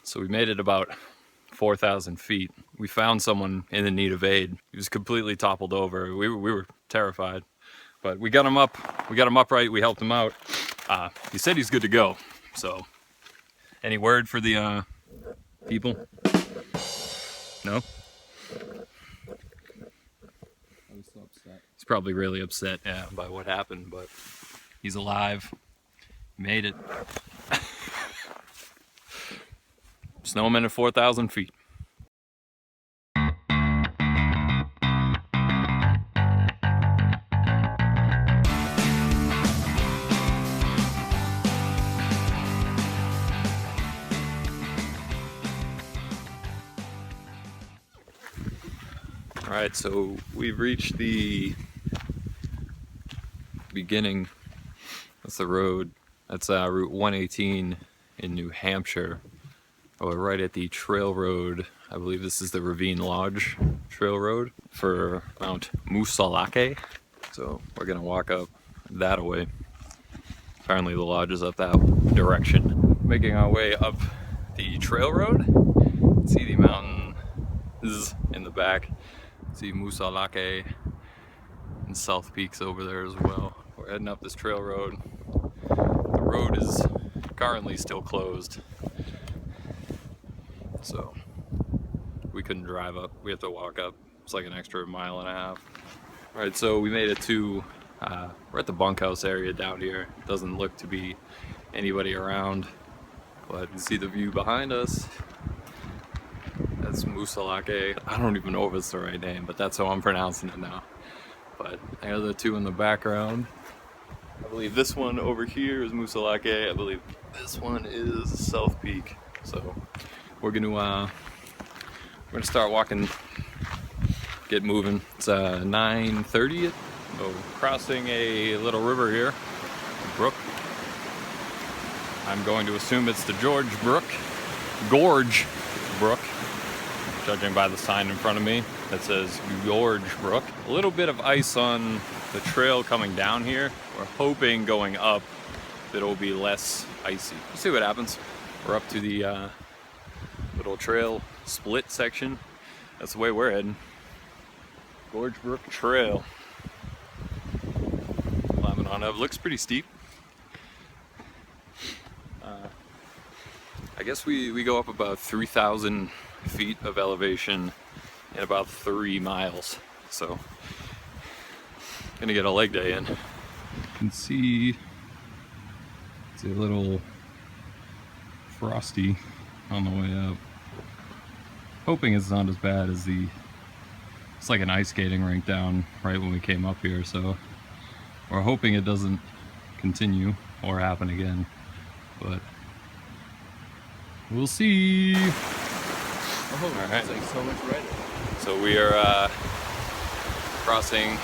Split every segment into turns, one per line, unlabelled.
So we made it about 4,000 feet. We found someone in the need of aid. He was completely toppled over. We were terrified, but we got him up. We got him upright. We helped him out. He said he's good to go. So, any word for the people? No?
I was so upset.
He's probably really upset, yeah, by what happened, but he's alive. He made it. Snowman at 4,000 feet. Alright, so we've reached the beginning. That's the road. That's Route 118 in New Hampshire. We're right at the trail road. I believe this is the Ravine Lodge trail road for Mt Moosilauke. So we're gonna walk up that way. Apparently the lodge is up that direction. Making our way up the trail road. See the mountain is in the back. See Moosilauke and South Peaks over there as well. We're heading up this trail road. The road is currently still closed, so we couldn't drive up. We have to walk up. It's like an extra mile and a half. All right, so we made it to, we're at the bunkhouse area down here. Doesn't look to be anybody around, but you can see the view behind us. That's Moosilauke. I don't even know if it's the right name, but that's how I'm pronouncing it now. But there are the two in the background. I believe this one over here is Moosilauke. I believe this one is South Peak. So we're gonna start walking, get moving. It's 9:30. So crossing a little river here, Brook. I'm going to assume it's the Gorge Brook, judging by the sign in front of me that says Gorge Brook. A little bit of ice on the trail coming down here. We're hoping going up that it'll be less icy. We'll see what happens. We're up to the little trail split section. That's the way we're heading. Gorge Brook Trail. Climbing on up. Looks pretty steep. I guess we go up about 3,000 feet of elevation in about 3 miles. So, gonna get a leg day in. You can see it's a little frosty on the way up. Hoping it's not as bad as it's like an ice skating rink down right when we came up here, so we're hoping it doesn't continue or happen again, but we'll see.
Oh,
all right.
It's like so much redder.
So we are crossing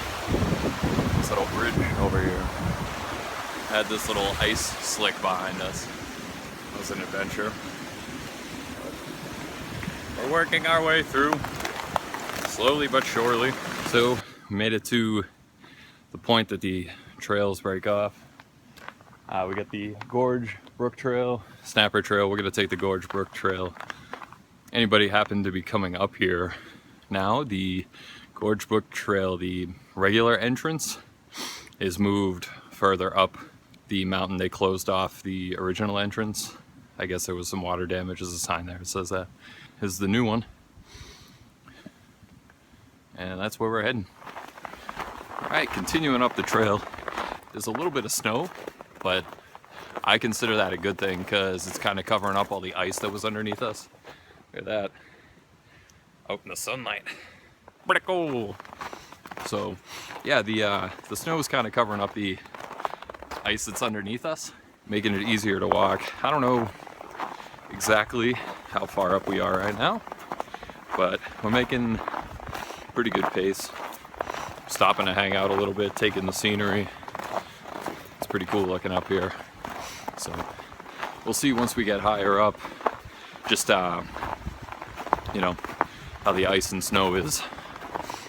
this little bridge over here. Had this little ice slick behind us. It was an adventure. We're working our way through, slowly but surely. So we made it to the point that the trails break off. We got the Gorge Brook Trail, Snapper Trail. We're gonna take the Gorge Brook Trail. Anybody happen to be coming up here now, the Gorge Brook Trail, the regular entrance is moved further up the mountain. They closed off the original entrance. I guess there was some water damage. There's a sign there. It says that. This is the new one. And that's where we're heading. All right, continuing up the trail. There's a little bit of snow, but I consider that a good thing because it's kind of covering up all the ice that was underneath us. Look at that. Out in the sunlight. Pretty cool. So, yeah, the snow is kind of covering up the ice that's underneath us, making it easier to walk. I don't know exactly how far up we are right now, but we're making pretty good pace. Stopping to hang out a little bit, taking the scenery. It's pretty cool looking up here. So we'll see once we get higher up, just you know, how the ice and snow is.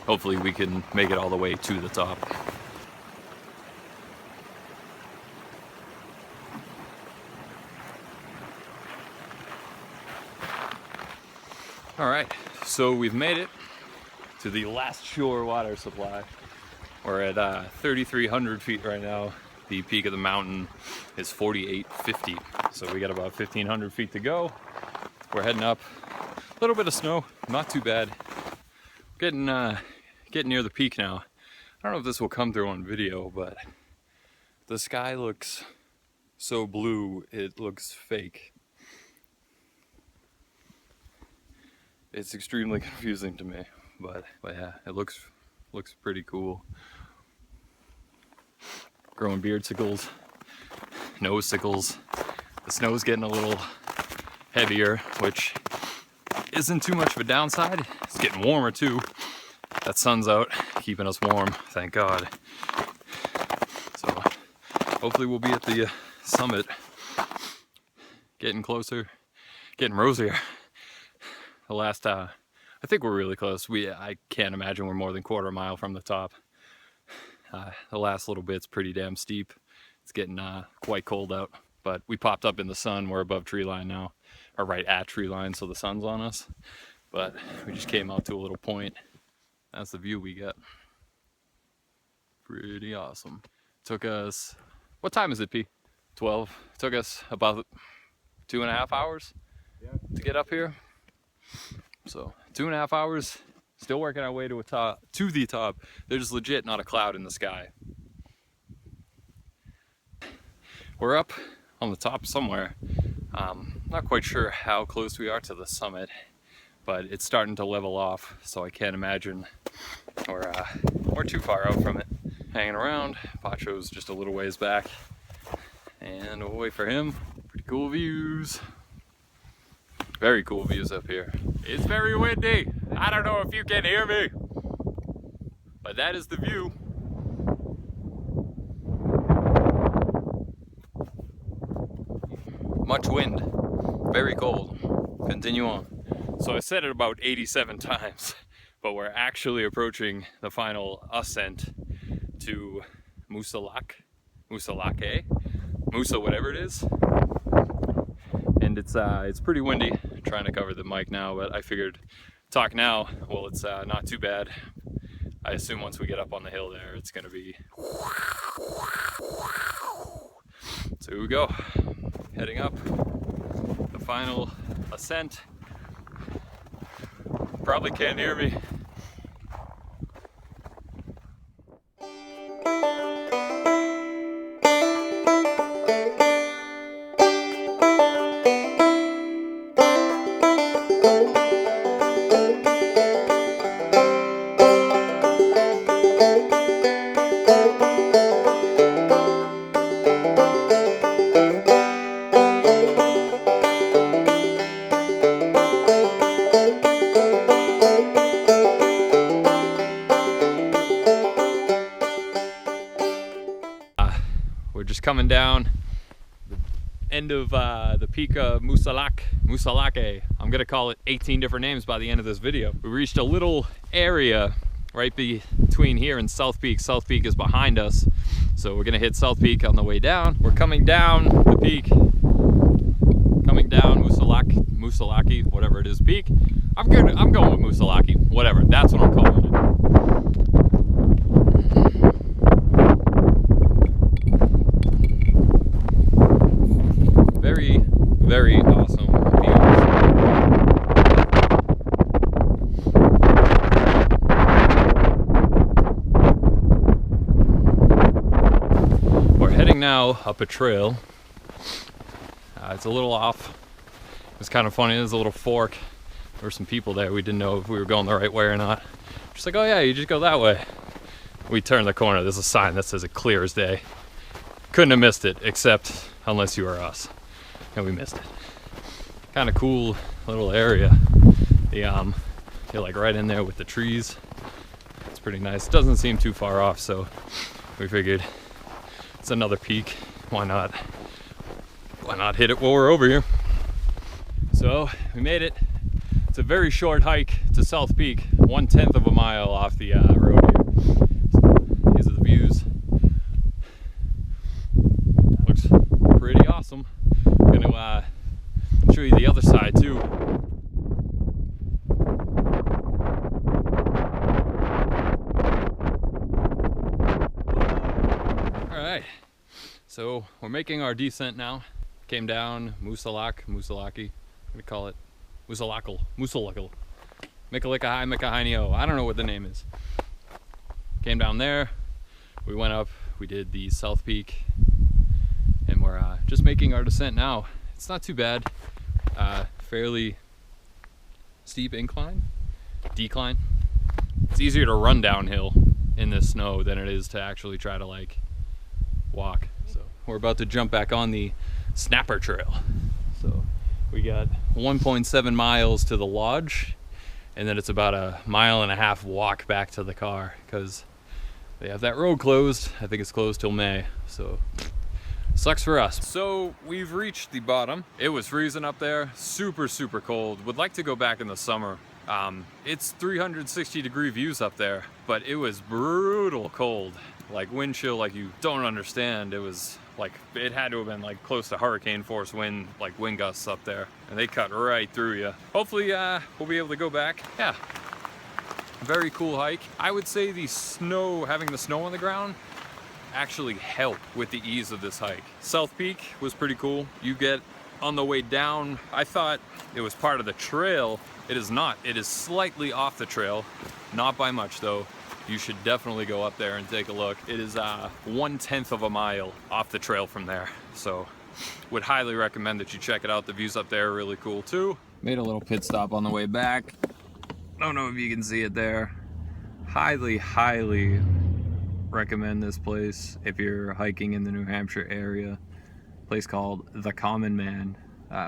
Hopefully we can make it all the way to the top. All right, so we've made it to the last shore water supply. We're at 3,300 feet right now. The peak of the mountain is 4,850. So we got about 1,500 feet to go. We're heading up. A little bit of snow, not too bad. Getting near the peak now. I don't know if this will come through on video, but the sky looks so blue, it looks fake. It's extremely confusing to me, but yeah, it looks pretty cool. Growing beardsicles, nosicles. The snow's getting a little heavier, which isn't too much of a downside. It's getting warmer too. That sun's out, keeping us warm, thank God. So hopefully we'll be at the summit, getting closer, getting rosier. The last, I think we're really close. I can't imagine we're more than quarter mile from the top. The last little bit's pretty damn steep. It's getting quite cold out, but we popped up in the sun. We're above tree line now, or right at tree line, so the sun's on us. But we just came out to a little point. That's the view we get. Pretty awesome. Took us, what time is it, P? 12. Took us about 2.5 hours to get up here. So 2.5 hours, still working our way to the top. There's legit not a cloud in the sky. We're up on the top somewhere. Not quite sure how close we are to the summit, but it's starting to level off, so I can't imagine we're too far out from it. Hanging around, Pacho's just a little ways back, and we'll wait for him. Pretty cool views. Very cool views up here. It's very windy. I don't know if you can hear me, but that is the view. Much wind, very cold. Continue on. So I said it about 87 times, but we're actually approaching the final ascent to Moosilauke, Musa, whatever it is. And it's pretty windy. I'm trying to cover the mic now, but I figured talk now. Well, it's not too bad. I assume once we get up on the hill there, it's gonna be. So here we go, heading up the final ascent. Probably can't hear me. We're just coming down the end of the peak of Moosilauke. I'm gonna call it 18 different names by the end of this video. We reached a little area right between here and South Peak. South Peak is behind us, so we're gonna hit South Peak on the way down. We're coming down the peak, coming down Moosilauke, whatever it is, peak. I'm going with Moosilauke, whatever. That's what I'm calling it. Very, very awesome views. We're heading now up a trail. It's a little off. It's kind of funny, there's a little fork. There were some people there. We didn't know if we were going the right way or not. Just like, oh yeah, you just go that way. We turned the corner. There's a sign that says it clear as day. Couldn't have missed it, except unless you were us. And we missed it. Kind of cool little area. You're like right in there with the trees. It's pretty nice. It doesn't seem too far off, so we figured it's another peak. Why not hit it while we're over here? So we made it. It's a very short hike to South Peak, 1/10 of a mile off the road here. So these are the views. Looks pretty awesome. I'm gonna show you the other side too. So we're making our descent now. Came down Moosilauke, I'm gonna call it Moosilauke. Mikalikahai, I don't know what the name is. Came down there, we went up, we did the South Peak, and we're just making our descent now. It's not too bad, fairly steep decline. It's easier to run downhill in this snow than it is to actually try to like walk. So we're about to jump back on the Snapper Trail. So we got 1.7 miles to the lodge, and then it's about a 1.5 mile walk back to the car because they have that road closed. I think it's closed till May, so sucks for us. So we've reached the bottom. It was freezing up there, super cold. Would like to go back in the summer. It's 360-degree views up there, but it was brutal cold, like wind chill like you don't understand. It was like, it had to have been like close to hurricane force wind, like wind gusts up there, and they cut right through you. Hopefully we'll be able to go back. Yeah, very cool hike. I would say the snow, having the snow on the ground actually helped with the ease of this hike. South Peak was pretty cool. You get on the way down, I thought it was part of the trail. It is not. It is slightly off the trail, not by much though. You should definitely go up there and take a look. It is 1/10 of a mile off the trail from there. So would highly recommend that you check it out. The views up there are really cool too. Made a little pit stop on the way back. Don't know if you can see it there. Highly recommend this place if you're hiking in the New Hampshire area. Place called The Common Man.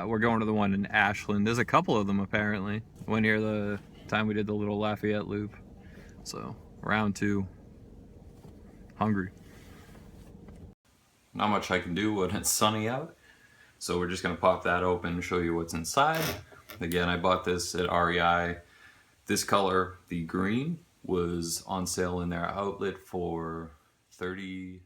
We're going to the one in Ashland. There's a couple of them apparently. Went here the time we did the little Lafayette loop. So round 2. Hungry. Not much I can do when it's sunny out. So we're just gonna pop that open and show you what's inside. Again, I bought this at REI. This color, the green, was on sale in their outlet for $30